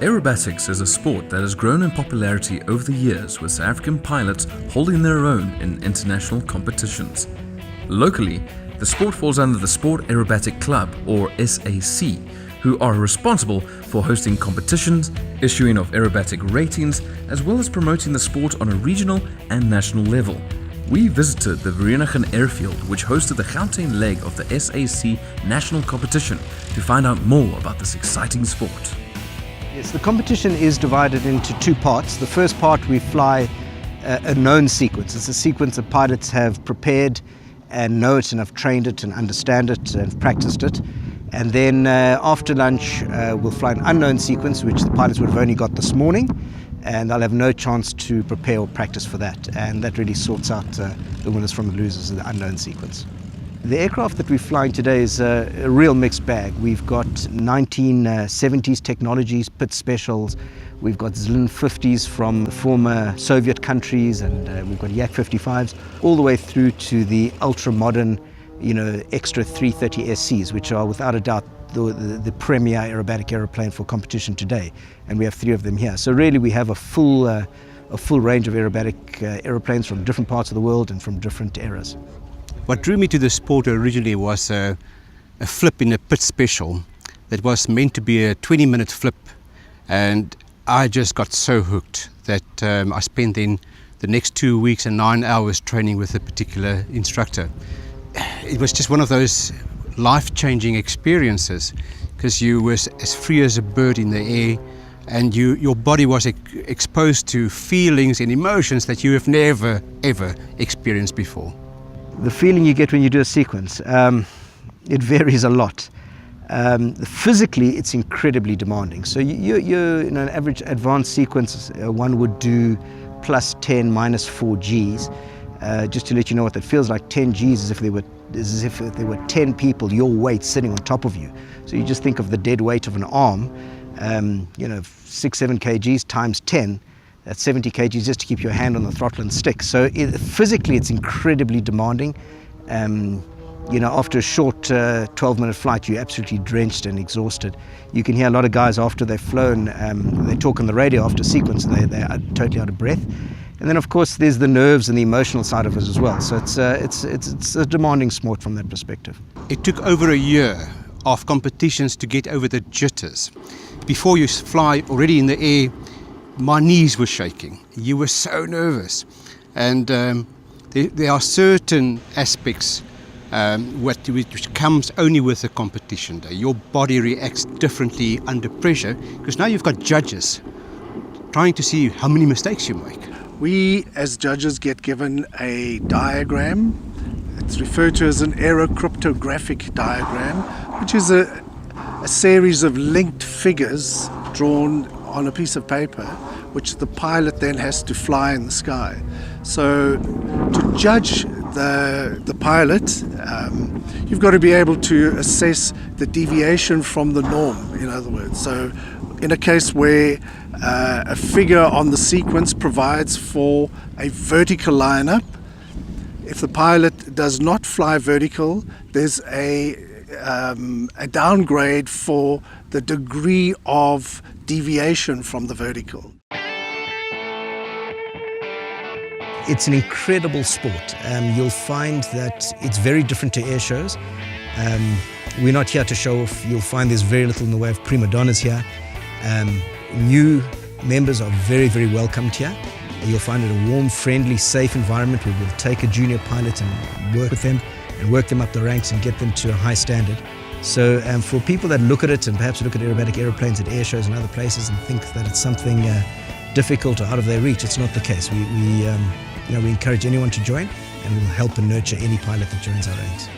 Aerobatics is a sport that has grown in popularity over the years, with South African pilots holding their own in international competitions. Locally, the sport falls under the Sport Aerobatic Club, or SAC, who are responsible for hosting competitions, issuing of aerobatic ratings, as well as promoting the sport on a regional and national level. We visited the Vereeniging Airfield, which hosted the Gauteng leg of the SAC national competition, to find out more about this exciting sport. Yes, the competition is divided into two parts. The first part, we fly a known sequence. It's a sequence that pilots have prepared and know it and have trained it and understand it and practiced it. And then after lunch, we'll fly an unknown sequence, which the pilots would have only got this morning, and they'll have no chance to prepare or practice for that. And that really sorts out the winners from the losers of the unknown sequence. The aircraft that we're flying today is a real mixed bag. We've got 1970s technologies, Pit Specials. We've got Zlin 50s from the former Soviet countries, and we've got Yak 55s, all the way through to the ultra-modern, extra 330 SCs, which are without a doubt the premier aerobatic aeroplane for competition today. And we have 3 of them here. So really we have a full range of aerobatic aeroplanes from different parts of the world and from different eras. What drew me to the sport originally was a flip in a Pit Special that was meant to be a 20-minute flip, and I just got so hooked that I spent then the next 2 weeks and 9 hours training with a particular instructor. It was just one of those life-changing experiences, because you were as free as a bird in the air, and your body was exposed to feelings and emotions that you have never ever experienced before. The feeling you get when you do a sequence, it varies a lot. Physically, it's incredibly demanding. So you're in an average advanced sequence, one would do plus 10, minus 4 Gs. Just to let you know what that feels like, 10 Gs is as if there were 10 people, your weight sitting on top of you. So you just think of the dead weight of an arm, 6-7 kgs times 10. That's 70 kgs just to keep your hand on the throttle and stick. So physically, it's incredibly demanding. After a short 12-minute flight, you're absolutely drenched and exhausted. You can hear a lot of guys after they've flown, they talk on the radio after sequence, they are totally out of breath. And then, of course, there's the nerves and the emotional side of it as well. So it's a demanding sport from that perspective. It took over a year of competitions to get over the jitters. Before you fly already in the air, my knees were shaking. You were so nervous. And there are certain aspects which comes only with a competition day. Your body reacts differently under pressure, because now you've got judges trying to see how many mistakes you make. We, as judges, get given a diagram. It's referred to as an aerocryptographic diagram, which is a series of linked figures drawn on a piece of paper, which the pilot then has to fly in the sky. So to judge the pilot, you've got to be able to assess the deviation from the norm, in other words. So in a case where a figure on the sequence provides for a vertical lineup, if the pilot does not fly vertical, there's a downgrade for the degree of deviation from the vertical. It's an incredible sport. You'll find that it's very different to air shows. We're not here to show off. You'll find there's very little in the way of prima donnas here. New members are very, very welcomed here. You'll find it a warm, friendly, safe environment where we'll take a junior pilot and work with them and work them up the ranks and get them to a high standard. So for people that look at it and perhaps look at aerobatic aeroplanes at air shows and other places and think that it's something difficult or out of their reach, it's not the case. We encourage anyone to join, and we'll help and nurture any pilot that joins our ranks.